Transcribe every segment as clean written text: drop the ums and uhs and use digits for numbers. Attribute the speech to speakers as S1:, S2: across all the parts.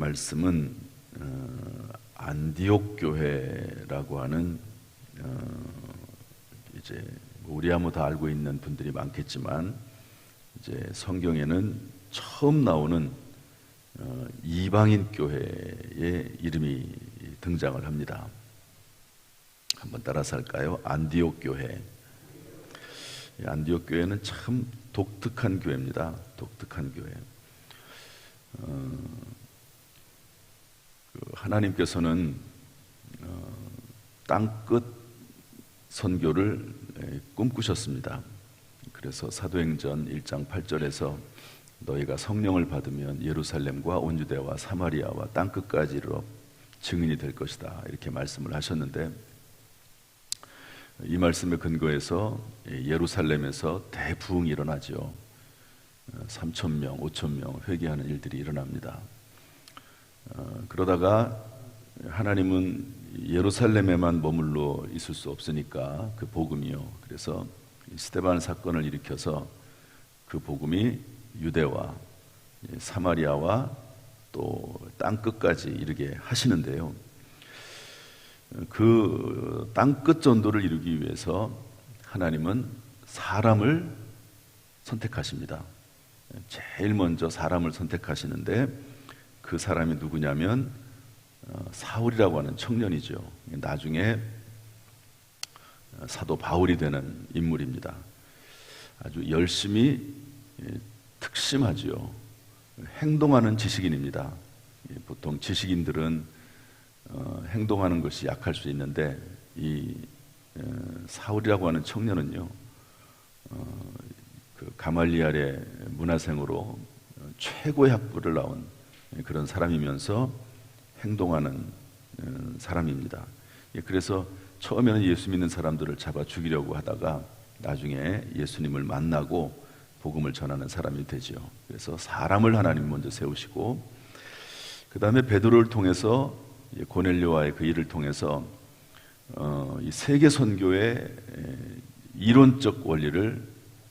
S1: 말씀은 안디옥 교회라고 하는 이제 우리야 뭐 다 알고 있는 분들이 많겠지만 이제 성경에는 처음 나오는 이방인 교회의 이름이 등장을 합니다. 한번 따라서 할까요? 안디옥 교회. 안디옥 교회는 참 독특한 교회입니다. 독특한 교회. 하나님께서는 땅끝 선교를 꿈꾸셨습니다. 그래서 사도행전 1장 8절에서 너희가 성령을 받으면 예루살렘과 온 유대와 사마리아와 땅끝까지 이르러 증인이 될 것이다, 이렇게 말씀을 하셨는데, 이 말씀에 근거해서 예루살렘에서 대부흥이 일어나죠. 3,000명, 5,000명 회개하는 일들이 일어납니다. 그러다가 하나님은 예루살렘에만 머물러 있을 수 없으니까 그 복음이요, 그래서 스데반 사건을 일으켜서 그 복음이 유대와 사마리아와 또 땅끝까지 이르게 하시는데요, 그 땅끝 전도를 이루기 위해서 하나님은 사람을 선택하십니다. 제일 먼저 사람을 선택하시는데 그 사람이 누구냐면 사울이라고 하는 청년이죠. 나중에 사도 바울이 되는 인물입니다. 아주 열심히 특심하지요. 행동하는 지식인입니다. 보통 지식인들은 행동하는 것이 약할 수 있는데 이 사울이라고 하는 청년은요, 그 가말리엘의 문화생으로 최고의 학부를 나온 그런 사람이면서 행동하는 사람입니다. 그래서 처음에는 예수 믿는 사람들을 잡아 죽이려고 하다가 나중에 예수님을 만나고 복음을 전하는 사람이 되죠. 그래서 사람을 하나님 먼저 세우시고, 그 다음에 베드로를 통해서 고넬료와의 그 일을 통해서 이 세계 선교의 이론적 원리를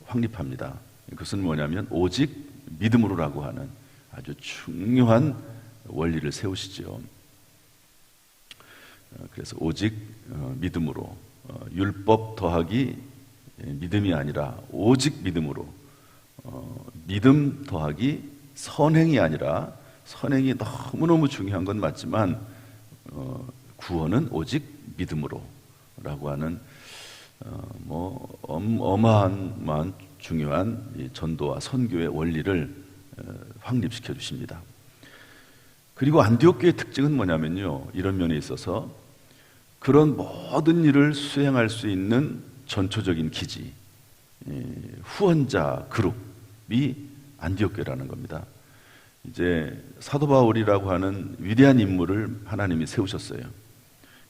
S1: 확립합니다. 그것은 뭐냐면 오직 믿음으로라고 하는 아주 중요한 원리를 세우시죠. 그래서 오직 믿음으로, 율법 더하기 믿음이 아니라 오직 믿음으로, 믿음 더하기 선행이 아니라, 선행이 너무너무 중요한 건 맞지만 구원은 오직 믿음으로라고 하는 어마어마한 중요한 이 전도와 선교의 원리를 확립시켜 주십니다. 그리고 안디옥 교회의 특징은 뭐냐면요, 이런 면에 있어서 그런 모든 일을 수행할 수 있는 전초적인 기지, 후원자 그룹이 안디옥 교회라는 겁니다. 이제 사도 바울이라고 하는 위대한 인물을 하나님이 세우셨어요.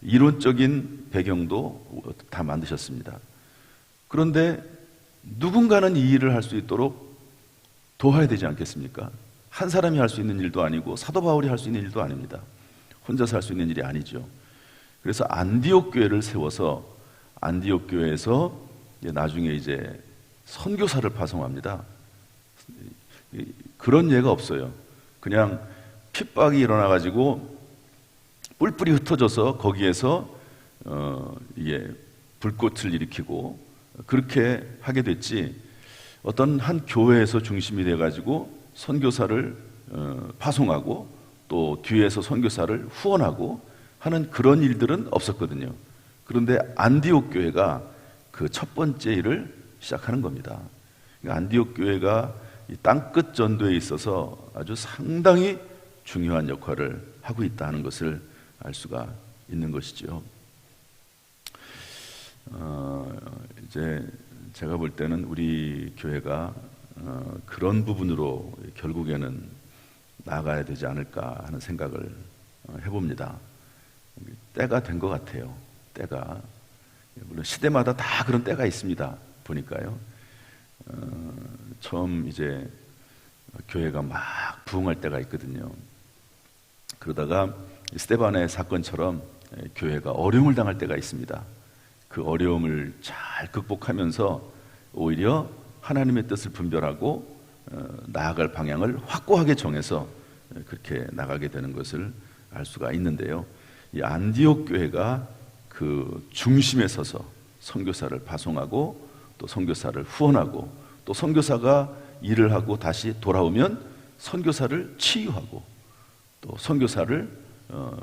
S1: 이론적인 배경도 다 만드셨습니다. 그런데 누군가는 이 일을 할 수 있도록 도와야 되지 않겠습니까? 한 사람이 할 수 있는 일도 아니고 사도 바울이 할 수 있는 일도 아닙니다. 혼자서 할 수 있는 일이 아니죠. 그래서 안디옥 교회를 세워서 안디옥 교회에서 나중에 이제 선교사를 파송합니다. 그런 예가 없어요. 그냥 핍박이 일어나가지고 뿔뿔이 흩어져서 거기에서 이게 불꽃을 일으키고 그렇게 하게 됐지, 어떤 한 교회에서 중심이 돼가지고 선교사를 파송하고 또 뒤에서 선교사를 후원하고 하는 그런 일들은 없었거든요. 그런데 안디옥 교회가 그 첫 번째 일을 시작하는 겁니다. 안디옥 교회가 이 땅끝 전도에 있어서 아주 상당히 중요한 역할을 하고 있다는 것을 알 수가 있는 것이죠. 이제 제가 볼 때는 우리 교회가 그런 부분으로 결국에는 나아가야 되지 않을까 하는 생각을 해봅니다. 때가 된 것 같아요. 때가, 물론 시대마다 다 그런 때가 있습니다. 보니까요. 처음 이제 교회가 막 부흥할 때가 있거든요. 그러다가 스데반의 사건처럼 교회가 어려움을 당할 때가 있습니다. 그 어려움을 잘 극복하면서 오히려 하나님의 뜻을 분별하고 나아갈 방향을 확고하게 정해서 그렇게 나가게 되는 것을 알 수가 있는데요. 이 안디옥 교회가 그 중심에 서서 선교사를 파송하고 또 선교사를 후원하고 또 선교사가 일을 하고 다시 돌아오면 선교사를 치유하고 또 선교사를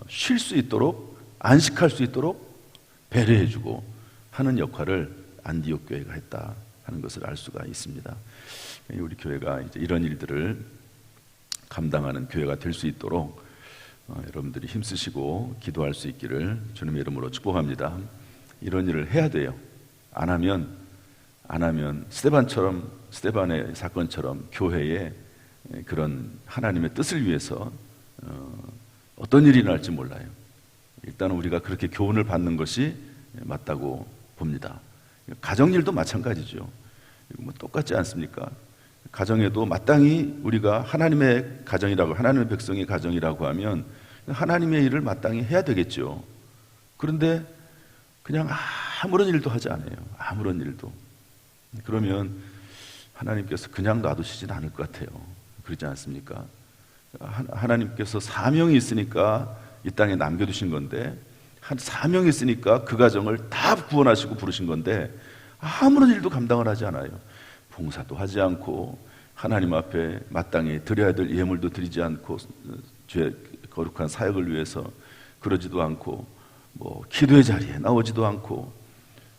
S1: 쉴 수 있도록 안식할 수 있도록 배려해주고 하는 역할을 안디옥 교회가 했다 하는 것을 알 수가 있습니다. 우리 교회가 이제 이런 일들을 감당하는 교회가 될 수 있도록 여러분들이 힘쓰시고 기도할 수 있기를 주님의 이름으로 축복합니다. 이런 일을 해야 돼요. 안 하면 스데반의 사건처럼 교회에 그런 하나님의 뜻을 위해서 어떤 일이 일어날지 몰라요. 일단 우리가 그렇게 교훈을 받는 것이 맞다고 봅니다. 가정일도 마찬가지죠. 뭐 똑같지 않습니까? 가정에도 마땅히 우리가 하나님의 가정이라고, 하나님의 백성의 가정이라고 하면 하나님의 일을 마땅히 해야 되겠죠. 그런데 그냥 아무런 일도 하지 않아요. 아무런 일도. 그러면 하나님께서 그냥 놔두시진 않을 것 같아요. 그렇지 않습니까? 하나님께서 사명이 있으니까 이 땅에 남겨두신 건데, 사명이 있으니까 그 가정을 다 구원하시고 부르신 건데 아무런 일도 감당을 하지 않아요. 봉사도 하지 않고 하나님 앞에 마땅히 드려야 될 예물도 드리지 않고 죄 거룩한 사역을 위해서 그러지도 않고 뭐 기도의 자리에 나오지도 않고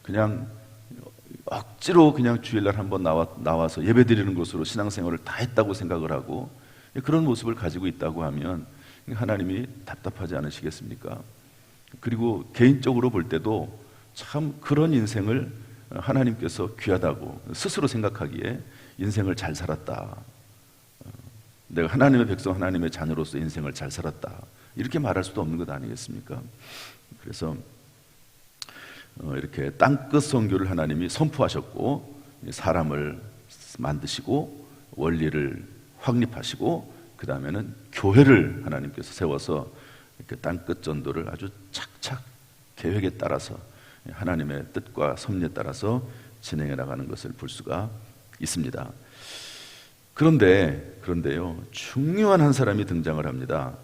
S1: 그냥 억지로 그냥 주일날 한번 나와서 예배드리는 것으로 신앙생활을 다 했다고 생각을 하고 그런 모습을 가지고 있다고 하면 하나님이 답답하지 않으시겠습니까? 그리고 개인적으로 볼 때도 참 그런 인생을 하나님께서 귀하다고 스스로 생각하기에 인생을 잘 살았다, 내가 하나님의 백성, 하나님의 자녀로서 인생을 잘 살았다, 이렇게 말할 수도 없는 것 아니겠습니까? 그래서 이렇게 땅끝 선교를 하나님이 선포하셨고 사람을 만드시고 원리를 확립하시고 그 다음에는 교회를 하나님께서 세워서 이렇게 땅끝 전도를 아주 착착 계획에 따라서 하나님의 뜻과 섭리에 따라서 진행해 나가는 것을 볼 수가 있습니다. 그런데요, 중요한 한 사람이 등장을 합니다.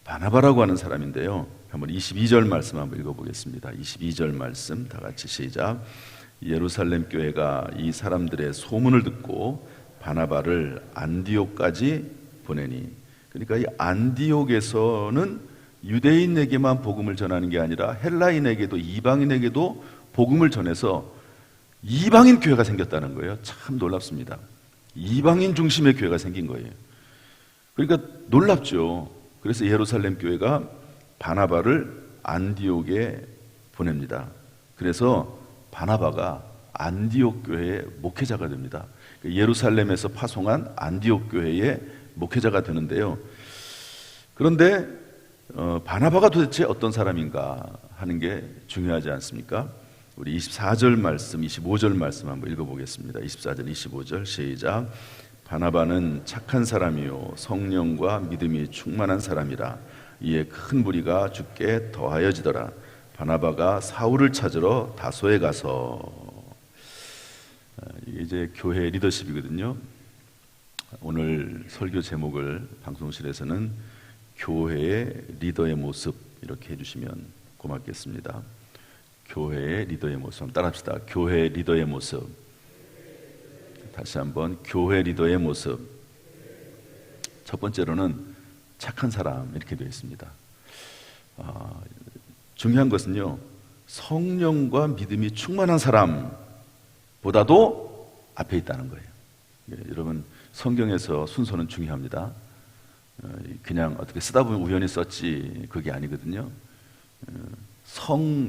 S1: 바나바라고 하는 사람인데요. 한번 22절 말씀 한번 읽어보겠습니다. 22절 말씀 다 같이 시작. 예루살렘 교회가 이 사람들의 소문을 듣고 바나바를 안디옥까지 보내니, 그러니까 이 안디옥에서는 유대인에게만 복음을 전하는 게 아니라 헬라인에게도, 이방인에게도 복음을 전해서 이방인 교회가 생겼다는 거예요. 참 놀랍습니다. 이방인 중심의 교회가 생긴 거예요. 그러니까 놀랍죠. 그래서 예루살렘 교회가 바나바를 안디옥에 보냅니다. 그래서 바나바가 안디옥 교회의 목회자가 됩니다. 예루살렘에서 파송한 안디옥 교회의 목회자가 되는데요. 그런데 바나바가 도대체 어떤 사람인가 하는 게 중요하지 않습니까? 우리 24절 말씀, 25절 말씀 한번 읽어보겠습니다. 24절, 25절 시작. 바나바는 착한 사람이요 성령과 믿음이 충만한 사람이라 이에 큰 무리가 주께 더하여지더라. 바나바가 사울을 찾으러 다소에 가서, 이게 이제 교회 리더십이거든요. 오늘 설교 제목을 방송실에서는 교회의 리더의 모습 이렇게 해주시면 고맙겠습니다. 교회의 리더의 모습 한번 따라합시다. 교회의 리더의 모습. 다시 한번 교회 리더의 모습. 첫 번째로는 착한 사람 이렇게 되어 있습니다. 중요한 것은요, 성령과 믿음이 충만한 사람보다도 앞에 있다는 거예요. 여러분, 성경에서 순서는 중요합니다. 그냥 어떻게 쓰다 보면 우연히 썼지 그게 아니거든요.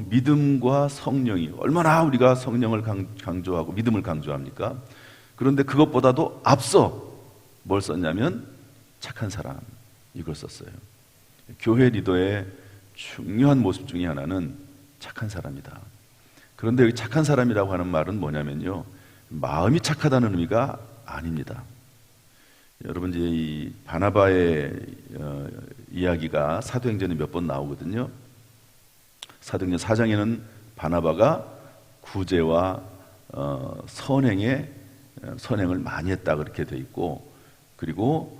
S1: 믿음과 성령이 얼마나 우리가 성령을 강조하고 믿음을 강조합니까? 그런데 그것보다도 앞서 뭘 썼냐면 착한 사람, 이걸 썼어요. 교회 리더의 중요한 모습 중에 하나는 착한 사람이다. 그런데 여기 착한 사람이라고 하는 말은 뭐냐면요, 마음이 착하다는 의미가 아닙니다. 여러분, 이제 이 바나바의 이야기가 사도행전에 몇 번 나오거든요. 사도행전 4장에는 바나바가 구제와 선행을 많이 했다 그렇게 돼 있고, 그리고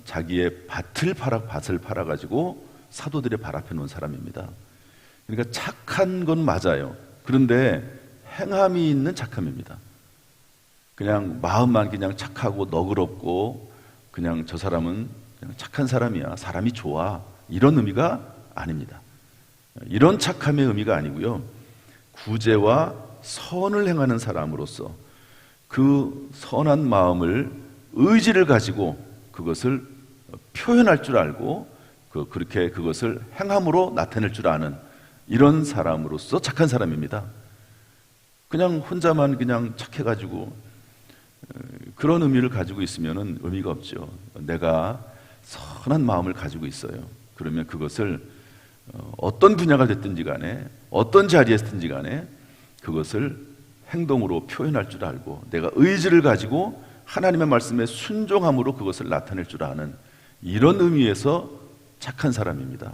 S1: 자기의 밭을 팔아가지고 사도들의 발 앞에 놓은 사람입니다. 그러니까 착한 건 맞아요. 그런데 행함이 있는 착함입니다. 그냥 마음만 그냥 착하고 너그럽고 그냥 저 사람은 그냥 착한 사람이야, 사람이 좋아, 이런 의미가 아닙니다. 이런 착함의 의미가 아니고요, 구제와 선을 행하는 사람으로서 그 선한 마음을, 의지를 가지고 그것을 표현할 줄 알고 그렇게 그것을 행함으로 나타낼 줄 아는 이런 사람으로서 착한 사람입니다. 그냥 혼자만 그냥 착해가지고 그런 의미를 가지고 있으면 의미가 없죠. 내가 선한 마음을 가지고 있어요. 그러면 그것을 어떤 분야가 됐든지 간에 어떤 자리에서든지 간에 그것을 행동으로 표현할 줄 알고 내가 의지를 가지고 하나님의 말씀에 순종함으로 그것을 나타낼 줄 아는 이런 의미에서 착한 사람입니다.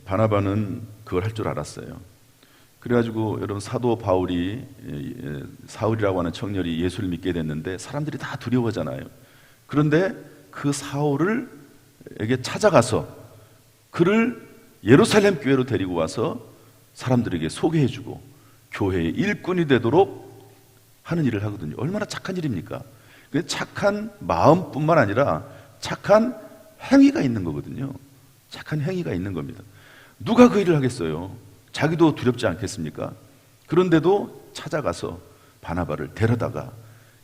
S1: 바나바는 그걸 할 줄 알았어요. 그래가지고 여러분, 사도 바울이, 사울이라고 하는 청년이 예수를 믿게 됐는데 사람들이 다 두려워하잖아요. 그런데 그 사울에게 찾아가서 그를 예루살렘 교회로 데리고 와서 사람들에게 소개해주고 교회의 일꾼이 되도록 하는 일을 하거든요. 얼마나 착한 일입니까? 착한 마음뿐만 아니라 착한 행위가 있는 거거든요. 착한 행위가 있는 겁니다. 누가 그 일을 하겠어요? 자기도 두렵지 않겠습니까? 그런데도 찾아가서 바나바를 데려다가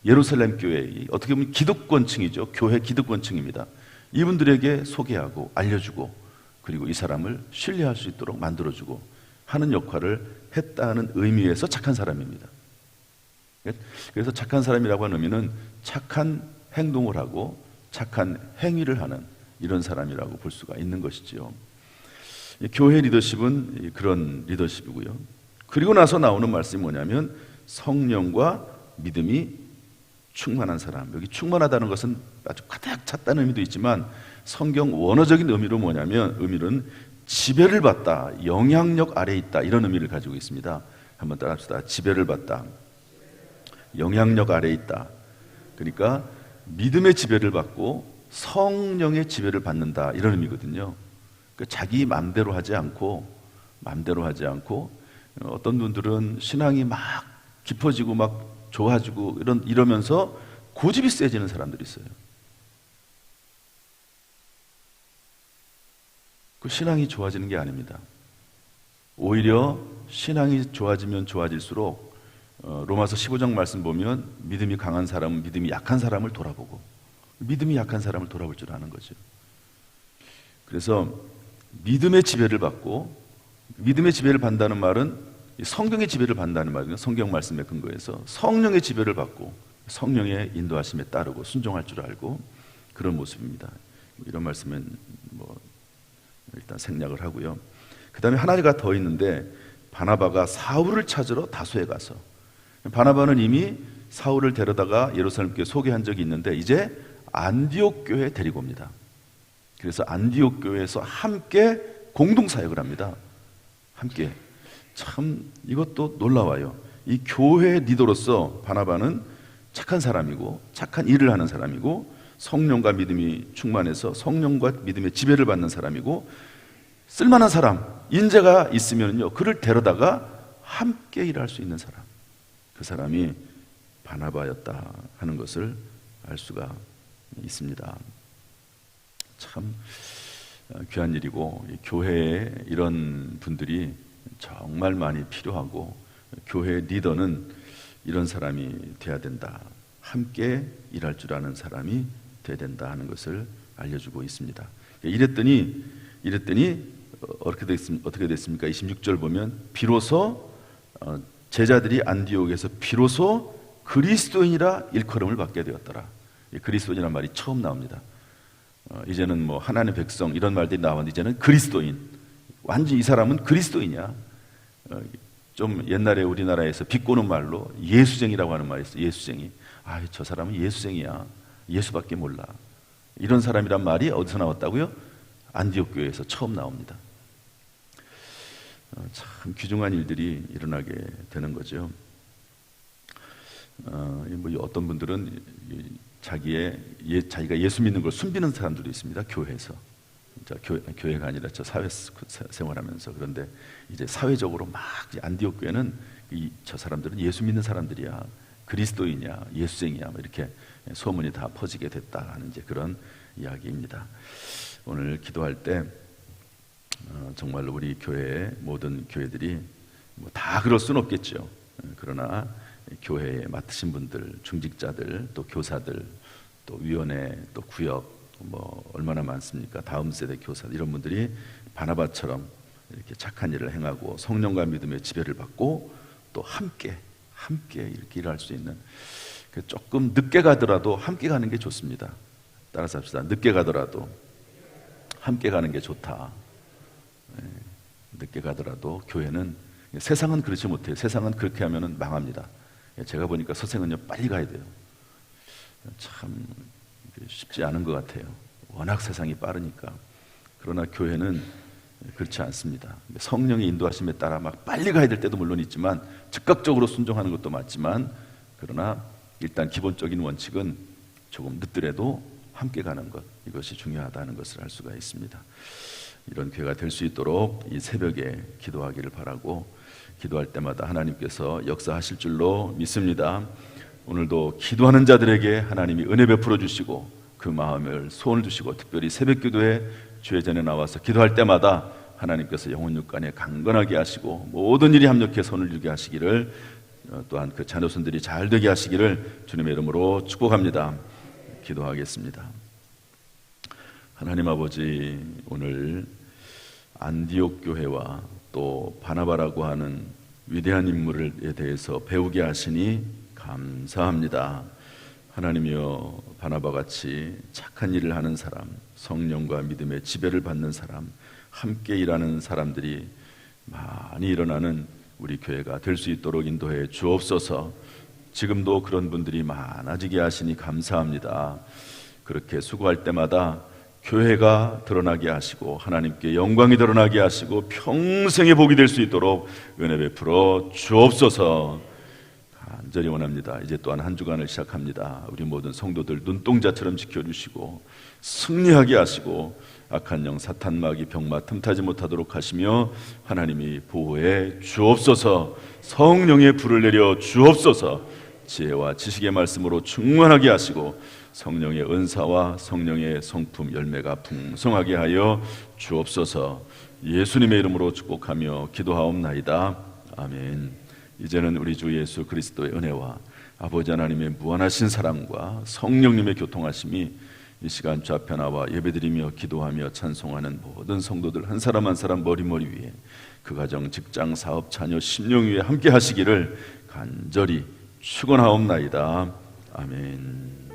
S1: 예루살렘 교회, 어떻게 보면 기득권층이죠. 교회 기득권층입니다. 이분들에게 소개하고 알려주고 그리고 이 사람을 신뢰할 수 있도록 만들어주고 하는 역할을 했다는 의미에서 착한 사람입니다. 그래서 착한 사람이라고 하는 의미는 착한 행동을 하고 착한 행위를 하는 이런 사람이라고 볼 수가 있는 것이지요. 교회 리더십은 그런 리더십이고요. 그리고 나서 나오는 말씀이 뭐냐면 성령과 믿음이 충만한 사람. 여기 충만하다는 것은 아주 가득 찼다는 의미도 있지만 성경 원어적인 의미로 뭐냐면 의미는 지배를 받다, 영향력 아래에 있다, 이런 의미를 가지고 있습니다. 한번 따라합시다. 지배를 받다, 영향력 아래에 있다. 그러니까 믿음의 지배를 받고 성령의 지배를 받는다, 이런 의미거든요. 그러니까 자기 마음대로 하지 않고 어떤 분들은 신앙이 막 깊어지고 막 좋아지고 이러면서 고집이 세지는 사람들이 있어요. 그 신앙이 좋아지는 게 아닙니다. 오히려 신앙이 좋아지면 좋아질수록 로마서 15장 말씀 보면 믿음이 강한 사람은 믿음이 약한 사람을 돌아보고 믿음이 약한 사람을 돌아볼 줄 아는 거죠. 그래서 믿음의 지배를 받고, 믿음의 지배를 받는다는 말은 성경의 지배를 받는다는 말이에요. 성경 말씀에 근거해서 성령의 지배를 받고 성령의 인도하심에 따르고 순종할 줄 알고 그런 모습입니다. 이런 말씀은 일단 생략을 하고요. 그 다음에 하나가 더 있는데 바나바가 사울을 찾으러 다소에 가서, 바나바는 이미 사울을 데려다가 예루살렘 교회에 소개한 적이 있는데 이제 안디옥 교회에 데리고 옵니다. 그래서 안디옥 교회에서 함께 공동 사역을 합니다. 함께. 참 이것도 놀라워요. 이 교회 리더로서 바나바는 착한 사람이고 착한 일을 하는 사람이고 성령과 믿음이 충만해서 성령과 믿음의 지배를 받는 사람이고 쓸만한 사람, 인재가 있으면요 그를 데려다가 함께 일할 수 있는 사람, 그 사람이 바나바였다 하는 것을 알 수가 있습니다. 참 귀한 일이고 교회에 이런 분들이 정말 많이 필요하고 교회 리더는 이런 사람이 돼야 된다. 함께 일할 줄 아는 사람이 돼야 된다 하는 것을 알려주고 있습니다. 이랬더니 어떻게 됐습니까? 26절 보면 비로소 제자들이 안디옥에서 비로소 그리스도인이라 일컬음을 받게 되었더라. 그리스도인이라는 말이 처음 나옵니다. 이제는 하나님의 백성 이런 말들이 나왔는데 이제는 그리스도인, 완전 이 사람은 그리스도인이야. 좀 옛날에 우리나라에서 비꼬는 말로 예수쟁이라고 하는 말이 있어요. 예수쟁이. 저 사람은 예수쟁이야. 예수밖에 몰라. 이런 사람이란 말이 어디서 나왔다고요? 안디옥 교회에서 처음 나옵니다. 참 귀중한 일들이 일어나게 되는 거죠. 어떤 분들은 자기의 자기가 예수 믿는 걸 숨기는 사람들도 있습니다. 교회에서. 교회가 아니라 저 사회 생활하면서. 그런데 이제 사회적으로 막 안디옥 교회는 저 사람들은 예수 믿는 사람들이야, 그리스도이냐, 예수쟁이야, 뭐 이렇게 소문이 다 퍼지게 됐다는 이제 그런 이야기입니다. 오늘 기도할 때 정말 우리 교회의 모든 교회들이 뭐 다 그럴 수는 없겠죠. 그러나 교회에 맡으신 분들, 중직자들, 또 교사들, 또 위원회, 또 구역, 뭐 얼마나 많습니까? 다음 세대 교사들, 이런 분들이 바나바처럼 이렇게 착한 일을 행하고 성령과 믿음의 지배를 받고 또 함께 이렇게 일할 수 있는, 조금 늦게 가더라도 함께 가는 게 좋습니다. 따라서 합시다. 늦게 가더라도 함께 가는 게 좋다. 늦게 가더라도 교회는, 세상은 그렇지 못해요. 세상은 그렇게 하면 망합니다. 제가 보니까 서생은요, 빨리 가야 돼요. 참 쉽지 않은 것 같아요. 워낙 세상이 빠르니까. 그러나 교회는 그렇지 않습니다. 성령의 인도하심에 따라 막 빨리 가야 될 때도 물론 있지만, 즉각적으로 순종하는 것도 맞지만, 그러나 일단 기본적인 원칙은 조금 늦더라도 함께 가는 것, 이것이 중요하다는 것을 알 수가 있습니다. 이런 교회가 될 수 있도록 이 새벽에 기도하기를 바라고, 기도할 때마다 하나님께서 역사하실 줄로 믿습니다. 오늘도 기도하는 자들에게 하나님이 은혜 베풀어 주시고 그 마음을 소원을 주시고, 특별히 새벽 기도에 주의 전에 나와서 기도할 때마다 하나님께서 영혼 육간에 강건하게 하시고 모든 일이 합력해 손을 이루게 하시기를, 또한 그 자녀손들이 잘 되게 하시기를 주님의 이름으로 축복합니다. 기도하겠습니다. 하나님 아버지, 오늘 안디옥 교회와 또 바나바라고 하는 위대한 인물에 대해서 배우게 하시니 감사합니다. 하나님이여, 바나바같이 착한 일을 하는 사람, 성령과 믿음의 지배를 받는 사람, 함께 일하는 사람들이 많이 일어나는 우리 교회가 될 수 있도록 인도해 주옵소서. 지금도 그런 분들이 많아지게 하시니 감사합니다. 그렇게 수고할 때마다 교회가 드러나게 하시고 하나님께 영광이 드러나게 하시고 평생의 복이 될 수 있도록 은혜 베풀어 주옵소서. 간절히 원합니다. 이제 또한 한 주간을 시작합니다. 우리 모든 성도들 눈동자처럼 지켜주시고 승리하게 하시고 악한 영 사탄 마귀 병마 틈타지 못하도록 하시며 하나님이 보호해 주옵소서. 성령의 불을 내려 주옵소서. 지혜와 지식의 말씀으로 충만하게 하시고 성령의 은사와 성령의 성품 열매가 풍성하게 하여 주옵소서. 예수님의 이름으로 축복하며 기도하옵나이다. 아멘. 이제는 우리 주 예수 그리스도의 은혜와 아버지 하나님의 무한하신 사랑과 성령님의 교통하심이 이 시간 좌편하와 예배드리며 기도하며 찬송하는 모든 성도들 한 사람 한 사람 머리 위에, 그 가정, 직장, 사업, 자녀, 심령 위에 함께 하시기를 간절히 축원하옵나이다. 아멘.